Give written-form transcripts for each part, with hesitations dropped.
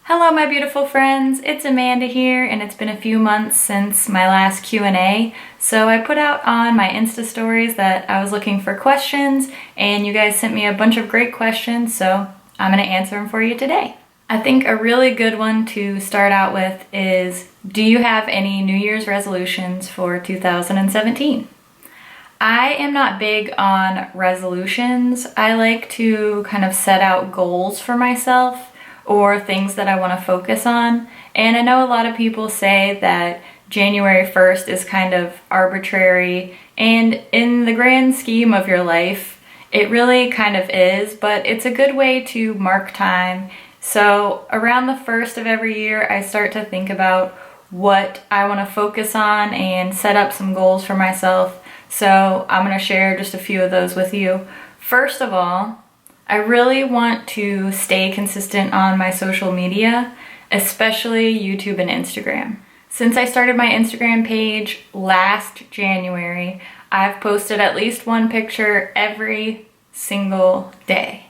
Hello my beautiful friends, it's Amanda here, and it's been a few months since my last Q&A, so I put out on my Insta stories that I was looking for questions, and you guys sent me a bunch of great questions, so I'm going to answer them for you today. I think a really good one to start out with is, do you have any New Year's resolutions for 2017? I am not big on resolutions. I like to kind of set out goals for myself or things that I want to focus on. And I know a lot of people say that January 1st is kind of arbitrary, and in the grand scheme of your life, it really kind of is, but it's a good way to mark time. So around the 1st of every year, I start to think about what I want to focus on and set up some goals for myself. So I'm going to share just a few of those with you. First of all, I really want to stay consistent on my social media, especially YouTube and Instagram. Since I started my Instagram page last January, I've posted at least one picture every single day.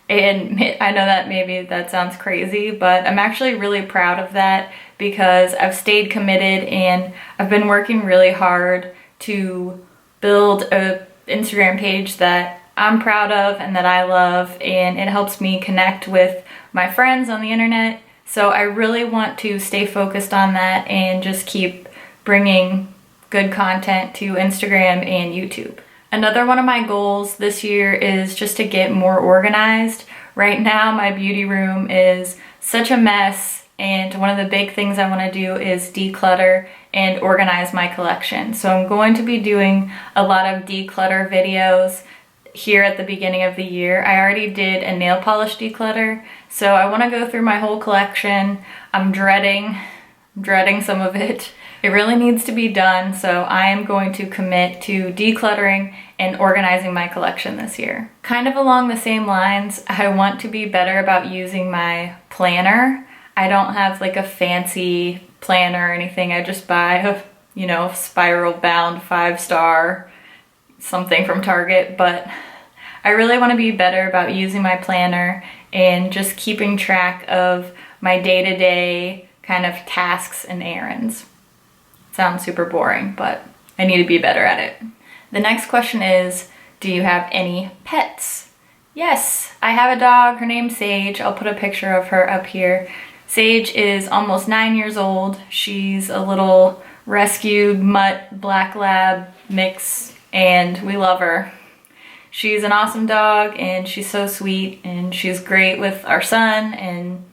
And I know that maybe that sounds crazy, but I'm actually really proud of that because I've stayed committed and I've been working really hard to build an Instagram page that I'm proud of and that I love, and it helps me connect with my friends on the internet. So I really want to stay focused on that and just keep bringing good content to Instagram and YouTube. Another one of my goals this year is just to get more organized. Right now my beauty room is such a mess, and one of the big things I want to do is declutter and organize my collection. So I'm going to be doing a lot of declutter videos here at the beginning of the year. I already did a nail polish declutter, so I want to go through my whole collection. I'm dreading some of it. It really needs to be done, so I am going to commit to decluttering and organizing my collection this year. Kind of along the same lines, I want to be better about using my planner. I don't have like a fancy planner or anything. I just buy a, spiral bound 5-star something from Target, but I really want to be better about using my planner and just keeping track of my day-to-day kind of tasks and errands. Sounds super boring, but I need to be better at it. The next question is, do you have any pets? Yes, I have a dog. Her name's Sage. I'll put a picture of her up here. Sage is almost 9 years old. She's a little rescued mutt black lab mix, and we love her. She's an awesome dog, and she's so sweet, and she's great with our son, and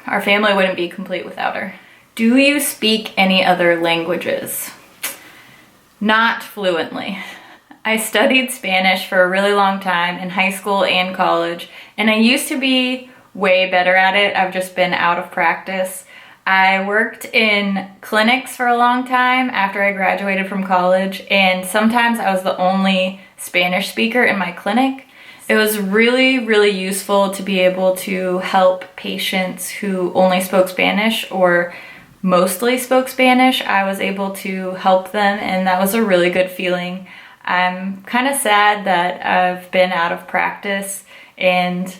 our family wouldn't be complete without her. Do you speak any other languages? Not fluently. I studied Spanish for a really long time in high school and college, and I used to be way better at it. I've just been out of practice. I worked in clinics for a long time after I graduated from college, and sometimes I was the only Spanish speaker in my clinic. It was really, really useful to be able to help patients who only spoke Spanish or mostly spoke Spanish. I was able to help them, and that was a really good feeling. I'm kind of sad that I've been out of practice, and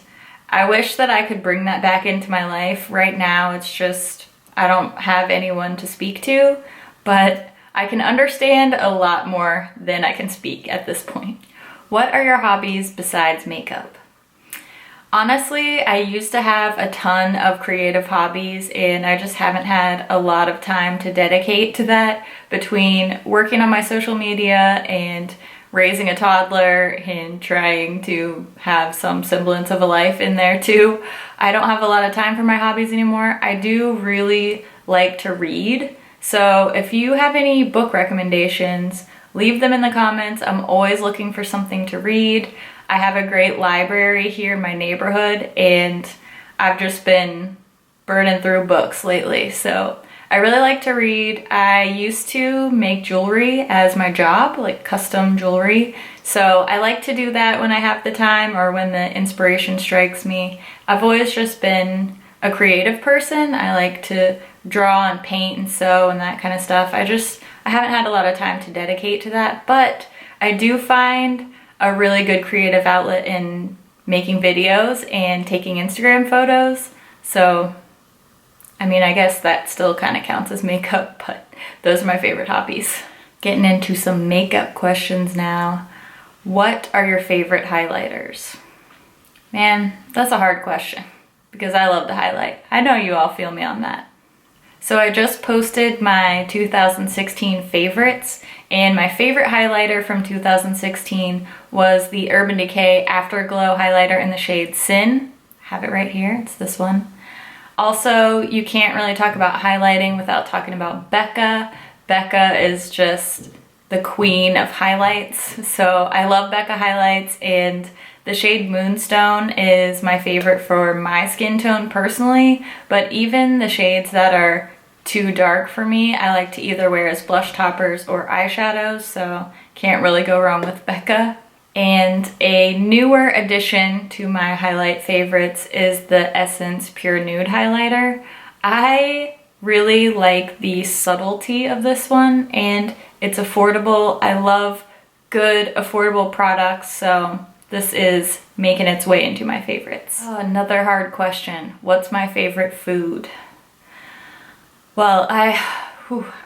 I wish that I could bring that back into my life. Right now, it's just I don't have anyone to speak to, but I can understand a lot more than I can speak at this point. What are your hobbies besides makeup? Honestly, I used to have a ton of creative hobbies, and I just haven't had a lot of time to dedicate to that between working on my social media and raising a toddler and trying to have some semblance of a life in there too. I don't have a lot of time for my hobbies anymore. I do really like to read, so if you have any book recommendations, leave them in the comments. I'm always looking for something to read. I have a great library here in my neighborhood, and I've just been burning through books lately, so I really like to read. I used to make jewelry as my job, like custom jewelry. So I like to do that when I have the time or when the inspiration strikes me. I've always just been a creative person. I like to draw and paint and sew and that kind of stuff. I haven't had a lot of time to dedicate to that, but I do find a really good creative outlet in making videos and taking Instagram photos. So, I mean, I guess that still kind of counts as makeup, but those are my favorite hobbies. Getting into some makeup questions now. What are your favorite highlighters? Man, that's a hard question because I love to highlight. I know you all feel me on that. So I just posted my 2016 favorites, and my favorite highlighter from 2016 was the Urban Decay Afterglow highlighter in the shade Sin. I have it right here, it's this one. Also, you can't really talk about highlighting without talking about Becca. Becca is just the queen of highlights. So I love Becca highlights, and the shade Moonstone is my favorite for my skin tone personally, but even the shades that are too dark for me, I like to either wear as blush toppers or eyeshadows, so can't really go wrong with Becca. And a newer addition to my highlight favorites is the Essence Pure Nude highlighter. I really like the subtlety of this one, and it's affordable. I love good, affordable products, so this is making its way into my favorites. Oh, another hard question. What's my favorite food? Well, I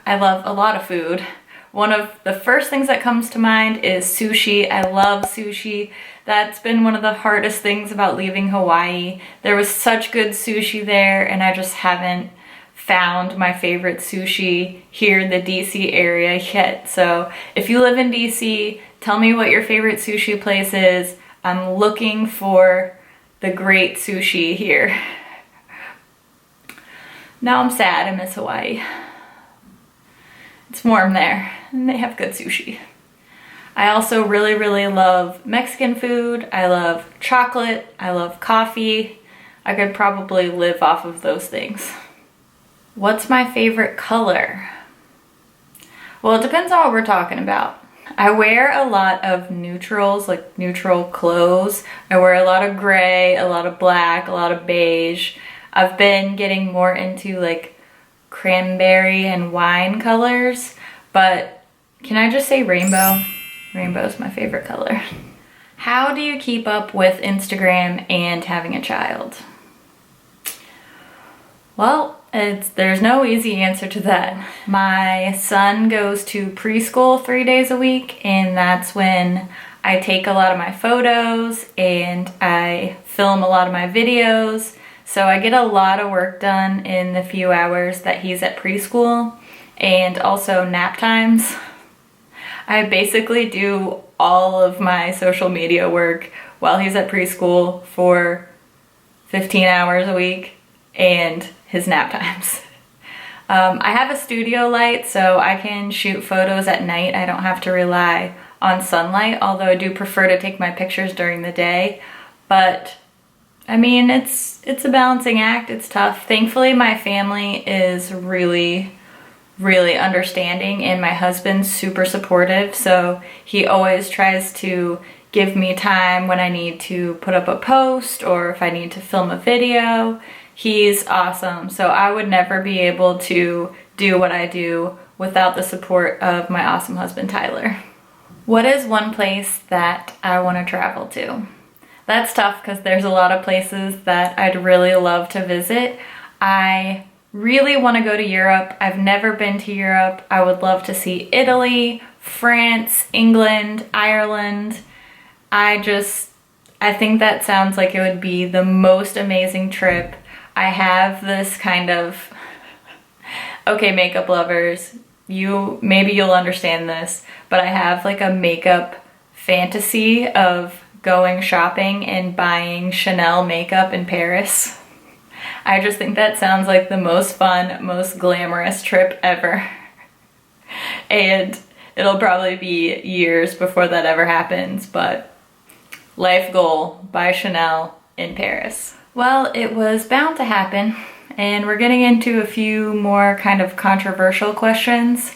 love a lot of food. One of the first things that comes to mind is sushi. I love sushi. That's been one of the hardest things about leaving Hawaii. There was such good sushi there, and I just haven't found my favorite sushi here in the DC area yet. So if you live in DC, tell me what your favorite sushi place is. I'm looking for the great sushi here. Now I'm sad I miss Hawaii. It's warm there, and they have good sushi. I also really, really love Mexican food. I love chocolate. I love coffee. I could probably live off of those things. What's my favorite color? Well, it depends on what we're talking about. I wear a lot of neutrals, like neutral clothes. I wear a lot of gray, a lot of black, a lot of beige. I've been getting more into like cranberry and wine colors, but can I just say rainbow? Rainbow is my favorite color. How do you keep up with Instagram and having a child? Well, there's no easy answer to that. My son goes to preschool 3 days a week, and that's when I take a lot of my photos and I film a lot of my videos. So I get a lot of work done in the few hours that he's at preschool, and also nap times. I basically do all of my social media work while he's at preschool for 15 hours a week and his nap times. I have a studio light, so I can shoot photos at night. I don't have to rely on sunlight, although I do prefer to take my pictures during the day. But I mean, it's a balancing act. It's tough. Thankfully, my family is really, really understanding, and my husband's super supportive, so he always tries to give me time when I need to put up a post or if I need to film a video. He's awesome, so I would never be able to do what I do without the support of my awesome husband, Tyler. What is one place that I want to travel to? That's tough because there's a lot of places that I'd really love to visit. I really want to go to Europe. I've never been to Europe. I would love to see Italy, France, England, Ireland. I think that sounds like it would be the most amazing trip. I have this kind of, okay, makeup lovers, maybe you'll understand this, but I have like a makeup fantasy of going shopping and buying Chanel makeup in Paris. I just think that sounds like the most fun, most glamorous trip ever. And it'll probably be years before that ever happens, but life goal, buy Chanel in Paris. Well, it was bound to happen, and we're getting into a few more kind of controversial questions.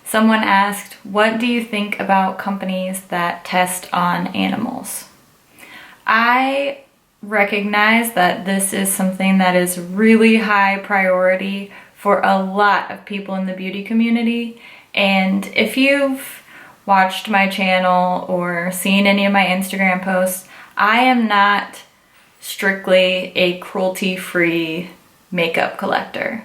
Someone asked, what do you think about companies that test on animals? I recognize that this is something that is really high priority for a lot of people in the beauty community, and if you've watched my channel or seen any of my Instagram posts, I am not strictly a cruelty-free makeup collector.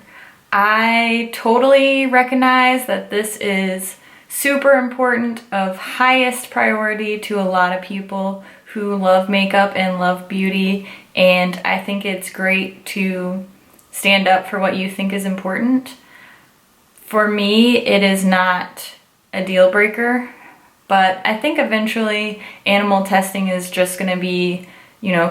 I totally recognize that this is super important, of highest priority to a lot of people who love makeup and love beauty, and I think it's great to stand up for what you think is important. For me, it is not a deal breaker, but I think eventually animal testing is just going to be,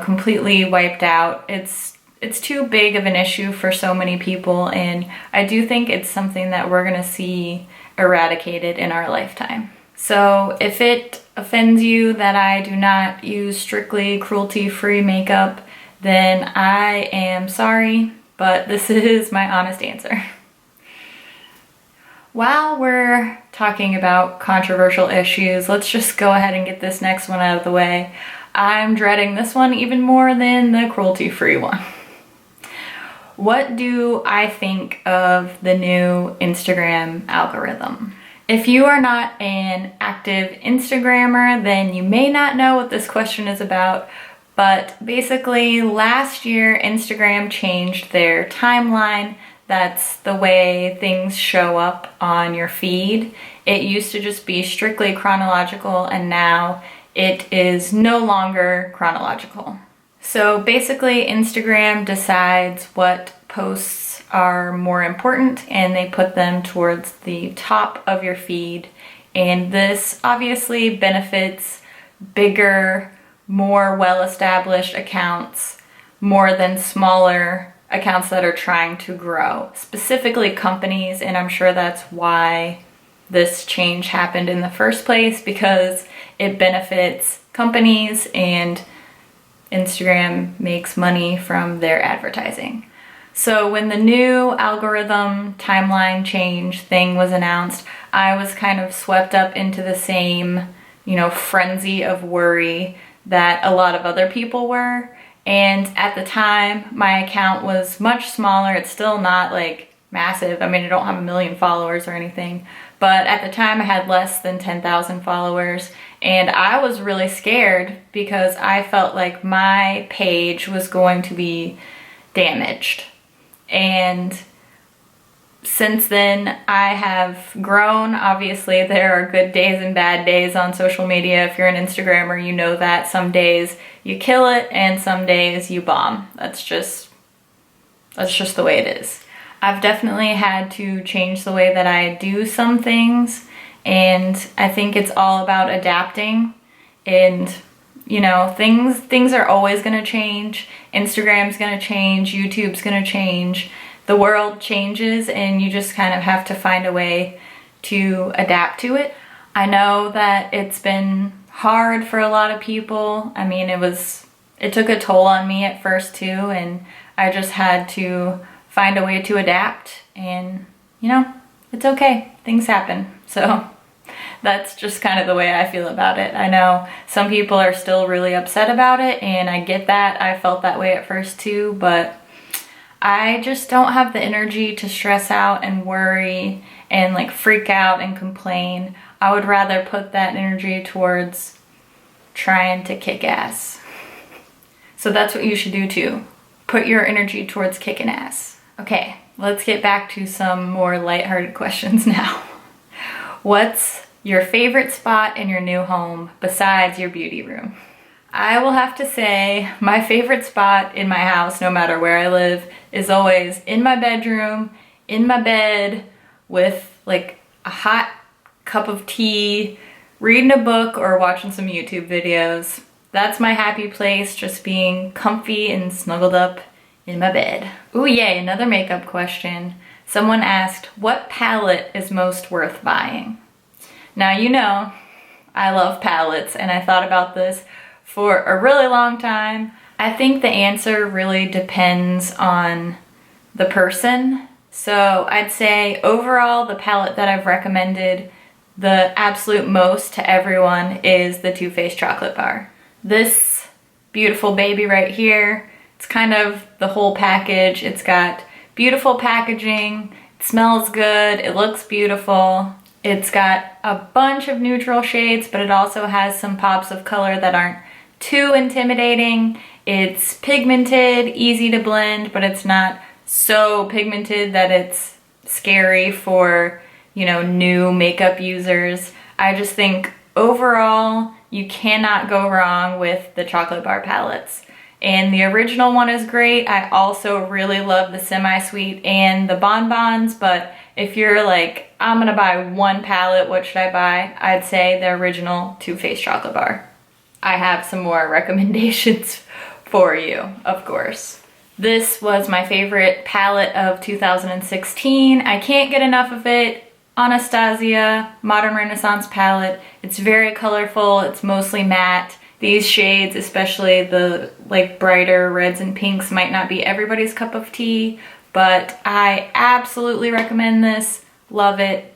completely wiped out. It's too big of an issue for so many people, and I do think it's something that we're going to see eradicated in our lifetime. So if it offends you that I do not use strictly cruelty-free makeup, then I am sorry, but this is my honest answer. While we're talking about controversial issues, let's just go ahead and get this next one out of the way. I'm dreading this one even more than the cruelty-free one. What do I think of the new Instagram algorithm? If you are not an active Instagrammer, then you may not know what this question is about, but basically last year Instagram changed their timeline. That's the way things show up on your feed. It used to just be strictly chronological, and now it is no longer chronological. So basically Instagram decides what posts are more important and they put them towards the top of your feed. And this obviously benefits bigger, more well-established accounts more than smaller accounts that are trying to grow, specifically companies, and I'm sure that's why this change happened in the first place, because it benefits companies and Instagram makes money from their advertising. So when the new algorithm timeline change thing was announced, I was kind of swept up into the same, frenzy of worry that a lot of other people were. And at the time, my account was much smaller. It's still not like massive. I mean, I don't have 1 million followers or anything, but at the time I had less than 10,000 followers, and I was really scared because I felt like my page was going to be damaged. And since then, I have grown. Obviously, there are good days and bad days on social media. If you're an Instagrammer, you know that some days you kill it and some days you bomb. That's just the way it is. I've definitely had to change the way that I do some things, and I think it's all about adapting. And things are always going to change. Instagram's going to change, YouTube's going to change. The world changes, and you just kind of have to find a way to adapt to it. I know that it's been hard for a lot of people. I mean, it took a toll on me at first too, and I just had to find a way to adapt, and it's okay. Things happen. So that's just kind of the way I feel about it. I know some people are still really upset about it, and I get that. I felt that way at first too, but I just don't have the energy to stress out and worry and freak out and complain. I would rather put that energy towards trying to kick ass. So that's what you should do too. Put your energy towards kicking ass. Okay, let's get back to some more lighthearted questions now. What's your favorite spot in your new home besides your beauty room? I will have to say my favorite spot in my house, no matter where I live, is always in my bedroom, in my bed, with a hot cup of tea, reading a book or watching some YouTube videos. That's my happy place, just being comfy and snuggled up in my bed. Ooh yay, another makeup question. Someone asked, what palette is most worth buying? Now I love palettes, and I thought about this for a really long time. I think the answer really depends on the person. So I'd say overall the palette that I've recommended the absolute most to everyone is the Too Faced Chocolate Bar. This beautiful baby right here, it's kind of the whole package. It's got beautiful packaging, it smells good, it looks beautiful. It's got a bunch of neutral shades, but it also has some pops of color that aren't too intimidating, It's pigmented, easy to blend, but it's not so pigmented that it's scary for, you know, new makeup users. I just think overall, you cannot go wrong with the chocolate bar palettes. And the original one is great. I also really love the semi-sweet and the bonbons, but if you're like, I'm gonna buy one palette, what should I buy? I'd say the original Too Faced chocolate bar. I have some more recommendations for you, of course. This was my favorite palette of 2016. I can't get enough of it. Anastasia Modern Renaissance palette. It's very colorful, it's mostly matte. These shades, especially the like brighter reds and pinks, might not be everybody's cup of tea, but I absolutely recommend this. Love it.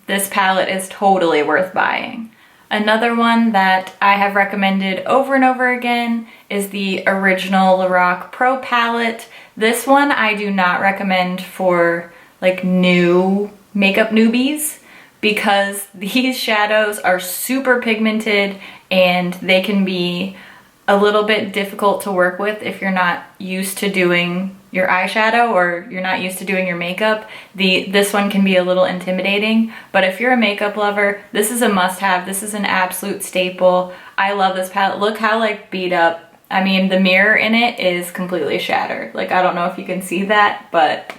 This palette is totally worth buying. Another one that I have recommended over and over again is the original Lorac Pro palette. This one I do not recommend for like new makeup newbies because these shadows are super pigmented and they can be a little bit difficult to work with if you're not used to doing your eyeshadow or you're not used to doing your makeup. This one can be a little intimidating, but if you're a makeup lover, this is a must-have. This is an absolute staple. I love this palette. Look how like beat up. I mean, the mirror in it is completely shattered. Like, I don't know if you can see that, but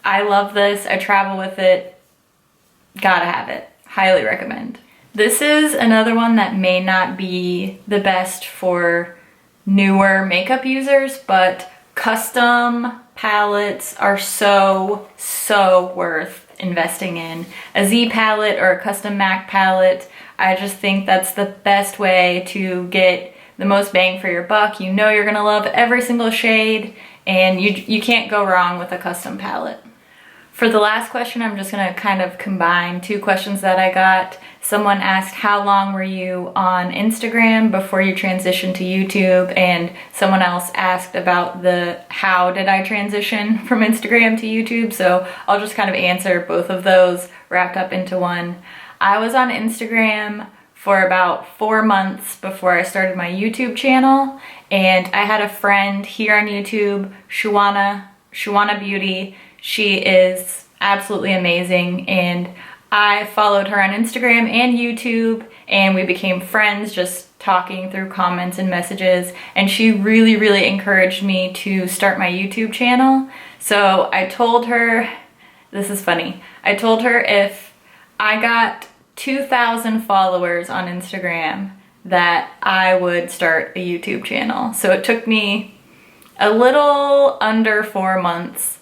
I love this. I travel with it. Gotta have it. Highly recommend. This is another one that may not be the best for newer makeup users, but custom palettes are so worth investing in. A Z palette or a custom MAC palette, I just think that's the best way to get the most bang for your buck. You know you're gonna love every single shade, and you can't go wrong with a custom palette. For the last question, I'm just gonna kind of combine two questions that I got. Someone asked, how long were you on Instagram before you transitioned to YouTube? And someone else asked about how did I transition from Instagram to YouTube? So I'll just kind of answer both of those wrapped up into one. I was on Instagram for about 4 months before I started my YouTube channel. And I had a friend here on YouTube, Shuana Beauty. She is absolutely amazing, and I followed her on Instagram and YouTube, and we became friends just talking through comments and messages, and she really encouraged me to start my YouTube channel. So I told her, this is funny, I told her if I got 2,000 followers on Instagram that I would start a YouTube channel. So it took me a little under 4 months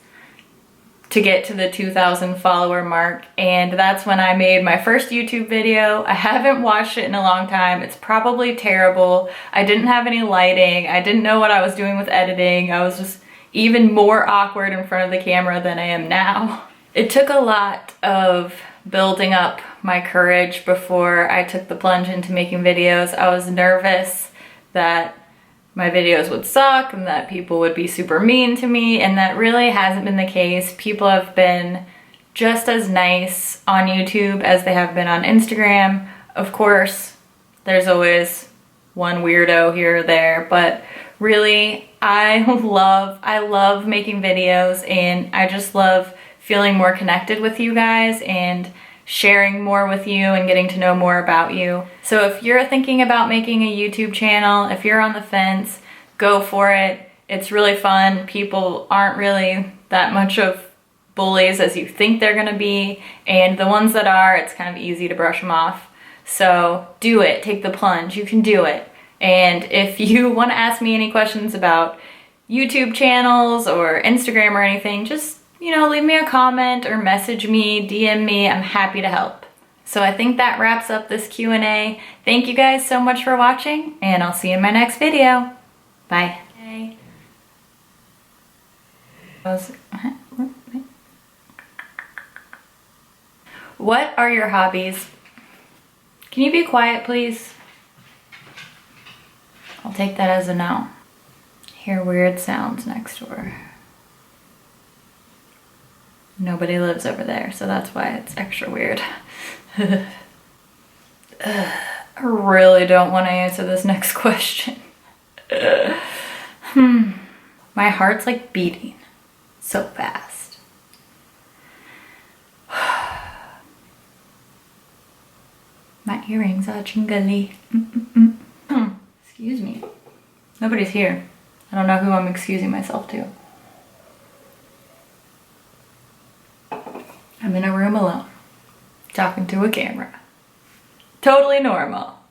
to get to the 2,000 follower mark, and that's when I made my first YouTube video. I haven't watched it in a long time. It's probably terrible. I didn't have any lighting. I didn't know what I was doing with editing. I was just even more awkward in front of the camera than I am now. It took a lot of building up my courage before I took the plunge into making videos. I was nervous that my videos would suck and that people would be super mean to me, and that really hasn't been the case. People have been just as nice on YouTube as they have been on Instagram. Of course, there's always one weirdo here or there, but really, I love making videos, and I just love feeling more connected with you guys and sharing more with you and getting to know more about you. So if you're thinking about making a YouTube channel, if you're on the fence, go for it. It's really fun. People aren't really that much of bullies as you think they're gonna be, and the ones that are, it's kind of easy to brush them off. So do it, take the plunge, you can do it. And if you wanna ask me any questions about YouTube channels or Instagram or anything, just leave me a comment or message me, DM me, I'm happy to help. So I think that wraps up this Q&A. Thank you guys so much for watching, and I'll see you in my next video. Bye. What are your hobbies? Can you be quiet, please? I'll take that as a no. Hear weird sounds next door. Nobody lives over there, so that's why it's extra weird. I really don't want to answer this next question. My heart's like beating so fast. My earrings are jingly. Excuse me. Nobody's here. I don't know who I'm excusing myself to. I'm in a room alone, talking to a camera. Totally normal.